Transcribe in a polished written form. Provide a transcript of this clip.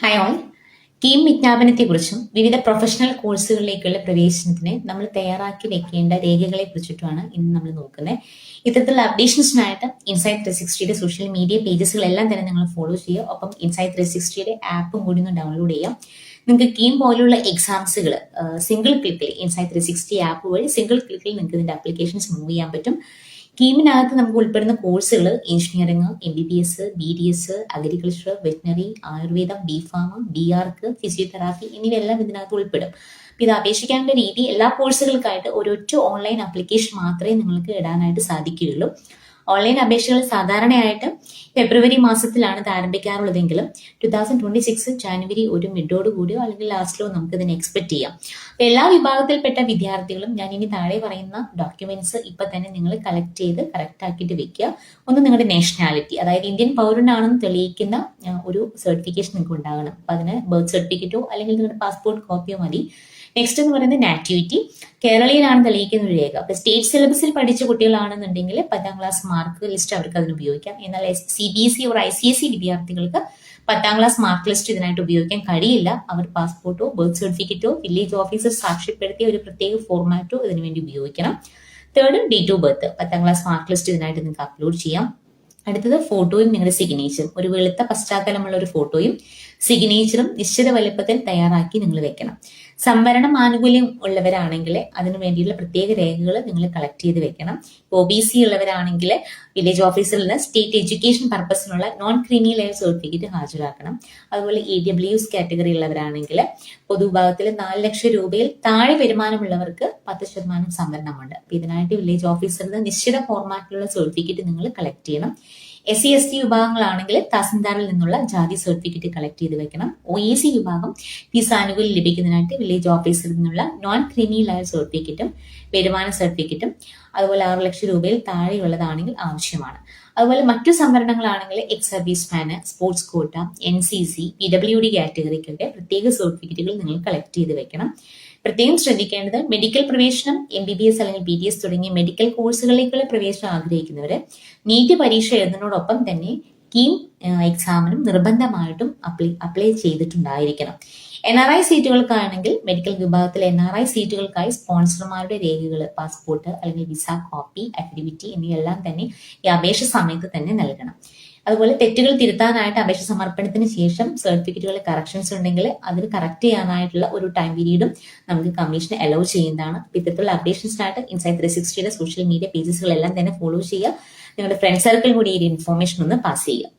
Hi all. KEAM വിജ്ഞാപനത്തെക്കുറിച്ചും വിവിധ professional കോഴ്സുകളിലേക്കുള്ള പ്രവേശനത്തിന് നമ്മൾ തയ്യാറാക്കി വെക്കേണ്ട രേഖകളെ കുറിച്ചിട്ടുമാണ് ഇന്ന് നമ്മൾ നോക്കുന്നത്. ഇത്തരത്തിലുള്ള അപ്ഡേഷൻസിനായിട്ട് ഇൻസൈറ്റ് 360യുടെ സോഷ്യൽ മീഡിയ പേജസുകളെല്ലാം തന്നെ നിങ്ങൾ ഫോളോ ചെയ്യുക. ഒപ്പം ഇൻസൈറ്റ് 360യുടെ ആപ്പും കൂടി ഒന്ന് ഡൗൺലോഡ് ചെയ്യാം. നിങ്ങൾക്ക് കീം പോലുള്ള എക്സാംസുകൾ സിംഗിൾ ക്ലിക്കിൽ ഇൻസൈറ്റ് 360 ആപ്പ് വഴി സിംഗിൾ ക്ലിക്കിൽ നിങ്ങൾക്ക് ഇതിന്റെ ആപ്ലിക്കേഷൻസ് മൂവ് ചെയ്യാൻ പറ്റും. കീമിനകത്ത് നമുക്ക് ഉൾപ്പെടുന്ന കോഴ്സുകൾ engineering, MBBS, BDS, agriculture, veterinary, ആയുർവേദം, BPharm, BArc, ഫിസിയോതെറാപ്പി എന്നിവയെല്ലാം ഇതിനകത്ത് ഉൾപ്പെടും. ഇത് അപേക്ഷിക്കാനുള്ള രീതി എല്ലാ കോഴ്സുകൾക്കായിട്ട് ഒരൊറ്റ ഓൺലൈൻ ആപ്ലിക്കേഷൻ മാത്രമേ നിങ്ങൾക്ക് ഇടാനായിട്ട് സാധിക്കുകയുള്ളൂ. ഓൺലൈൻ അപേക്ഷകൾ സാധാരണയായിട്ട് ഫെബ്രുവരി മാസത്തിലാണ് ഇത് ആരംഭിക്കാറുള്ളതെങ്കിലും 2026 ജാനുവരി ഒരു മിഡോട് കൂടിയോ അല്ലെങ്കിൽ ലാസ്റ്റിലോ നമുക്ക് ഇതിനെ എക്സ്പെക്ട് ചെയ്യാം. എല്ലാ വിഭാഗത്തിൽപ്പെട്ട വിദ്യാർത്ഥികളും ഞാൻ ഇനി താഴെ പറയുന്ന ഡോക്യുമെന്റ്സ് ഇപ്പൊ തന്നെ നിങ്ങൾ കളക്ട് ചെയ്ത് കറക്റ്റ് ആക്കിയിട്ട് വെക്കുക. ഒന്ന് നിങ്ങളുടെ നാഷണാലിറ്റി, അതായത് ഇന്ത്യൻ പൗരനാണെന്ന് തെളിയിക്കുന്ന ഒരു സർട്ടിഫിക്കേഷൻ നിങ്ങൾക്ക് ഉണ്ടാകണം. അപ്പൊ അതിന് ബർത്ത് സർട്ടിഫിക്കറ്റോ അല്ലെങ്കിൽ നിങ്ങളുടെ പാസ്പോർട്ട് കോപ്പിയോ മതി. നെക്സ്റ്റ് എന്ന് പറയുന്നത് നാറ്റിവിറ്റി, കേരളയിലാണ് തെളിയിക്കുന്ന ഒരു രേഖ. അപ്പൊ സ്റ്റേറ്റ് സിലബസിൽ പഠിച്ച കുട്ടികളാണെന്നുണ്ടെങ്കിൽ 10ാം ക്ലാസ് മാർക്ക് ലിസ്റ്റ് അവർക്ക് അതിന് ഉപയോഗിക്കാം. എന്നാൽ CBSE or ICSE വിദ്യാർത്ഥികൾക്ക് 10ാം ക്ലാസ് മാർക്ക് ലിസ്റ്റ് ഇതിനായിട്ട് ഉപയോഗിക്കാൻ കഴിയില്ല. അവർ പാസ്പോർട്ടോ ബർത്ത് സർട്ടിഫിക്കറ്റോ വില്ലേജ് ഓഫീസർ സാക്ഷ്യപ്പെടുത്തിയ ഒരു പ്രത്യേക ഫോർമാറ്റോ ഇതിനു വേണ്ടി ഉപയോഗിക്കണം. Third, date of birth. 10ാം class mark list ഇതിനായിട്ട് നിങ്ങൾക്ക് അപ്ലോഡ് ചെയ്യാം. അടുത്തത് ഫോട്ടോയും നിങ്ങളുടെ സിഗ്നേച്ചറും. ഒരു വെളുത്ത പശ്ചാത്തലമുള്ള ഒരു ഫോട്ടോയും സിഗ്നേച്ചറും നിശ്ചിത വലുപ്പത്തിൽ തയ്യാറാക്കി നിങ്ങൾ വെക്കണം. സംവരണം ആനുകൂല്യം ഉള്ളവരാണെങ്കിൽ അതിനു വേണ്ടിയുള്ള പ്രത്യേക രേഖകൾ നിങ്ങൾ കളക്ട് ചെയ്ത് വെക്കണം. OBC ഉള്ളവരാണെങ്കിൽ വില്ലേജ് ഓഫീസിൽ നിന്ന് സ്റ്റേറ്റ് എഡ്യൂക്കേഷൻ പർപ്പസിനുള്ള നോൺ ക്രീമി ലെയർ സർട്ടിഫിക്കറ്റ് ഹാജരാക്കണം. അതുപോലെ EWS കാറ്റഗറി ഉള്ളവരാണെങ്കിൽ പൊതുവിഭാഗത്തിൽ 4 ലക്ഷം രൂപയിൽ താഴെ വരുമാനമുള്ളവർക്ക് 10% സംവരണമുണ്ട്. അപ്പൊ ഇതിനായിട്ട് വില്ലേജ് ഓഫീസറിൽ നിന്ന് നിശ്ചിത ഫോർമാറ്റിലുള്ള സർട്ടിഫിക്കറ്റ് നിങ്ങൾ കളക്ട് ചെയ്യണം. SC/ST വിഭാഗങ്ങളാണെങ്കിൽ തഹസിൽദാറിൽ നിന്നുള്ള ജാതി സർട്ടിഫിക്കറ്റ് കളക്ട് ചെയ്ത് വെക്കണം. OEC വിഭാഗം ഫീസ് ആനുകൂല്യം ലഭിക്കുന്നതിനായിട്ട് വില്ലേജ് ഓഫീസിൽ നിന്നുള്ള നോൺ ക്രീമി ലെയർ സർട്ടിഫിക്കറ്റും വരുമാന സർട്ടിഫിക്കറ്റും അതുപോലെ 6 ലക്ഷം രൂപയിൽ താഴെയുള്ളതാണെങ്കിൽ ആവശ്യമാണ്. അതുപോലെ മറ്റു സംവരണങ്ങളാണെങ്കിൽ എക്സ് സർവീസ് മാന്, സ്പോർട്സ് കോട്ട, NCC, PWD കാറ്റഗറിക്കൊക്കെ പ്രത്യേക സർട്ടിഫിക്കറ്റുകൾ നിങ്ങൾ കളക്ട് ചെയ്ത് വെക്കണം. പ്രത്യേകം ശ്രദ്ധിക്കേണ്ടത് മെഡിക്കൽ പ്രവേശനം, MBBS അല്ലെങ്കിൽ BDS തുടങ്ങിയ മെഡിക്കൽ കോഴ്സുകളിലേക്കുള്ള പ്രവേശനം ആഗ്രഹിക്കുന്നവര് നീറ്റ് പരീക്ഷ എഴുതുന്നതോടൊപ്പം തന്നെ കീം എക്സാമിനും നിർബന്ധമായിട്ടും അപ്ലൈ ചെയ്തിട്ടുണ്ടായിരിക്കണം. NRI സീറ്റുകൾക്കാണെങ്കിൽ മെഡിക്കൽ വിഭാഗത്തിലെ NRI സീറ്റുകൾക്കായി സ്പോൺസർമാരുടെ രേഖകൾ, പാസ്പോർട്ട് അല്ലെങ്കിൽ വിസ കോപ്പി, അഫിഡവിറ്റ് എന്നിവയെല്ലാം തന്നെ ഈ അപേക്ഷ സമയത്ത് തന്നെ നൽകണം. അതുപോലെ തെറ്റുകൾ തിരുത്താനായിട്ട് അപേക്ഷ സമർപ്പണത്തിന് ശേഷം സർട്ടിഫിക്കറ്റുകൾ കറക്ഷൻസ് ഉണ്ടെങ്കിൽ അതിന് കറക്റ്റ് ചെയ്യാനായിട്ടുള്ള ഒരു ടൈം പീരീഡും നമുക്ക് കമ്മീഷൻ അലോ ചെയ്യുന്നതാണ്. ഇത്തരത്തിലുള്ള അപ്ഡേഷൻസിനായിട്ട് ഇൻസൈറ്റ് 360യുടെ സോഷ്യൽ മീഡിയ പേജസുകളെല്ലാം തന്നെ ഫോളോ ചെയ്യുക. നിങ്ങളുടെ ഫ്രണ്ട് സർക്കിൾ കൂടി ഈ ഇൻഫോർമേഷൻ ഒന്ന് പാസ് ചെയ്യുക.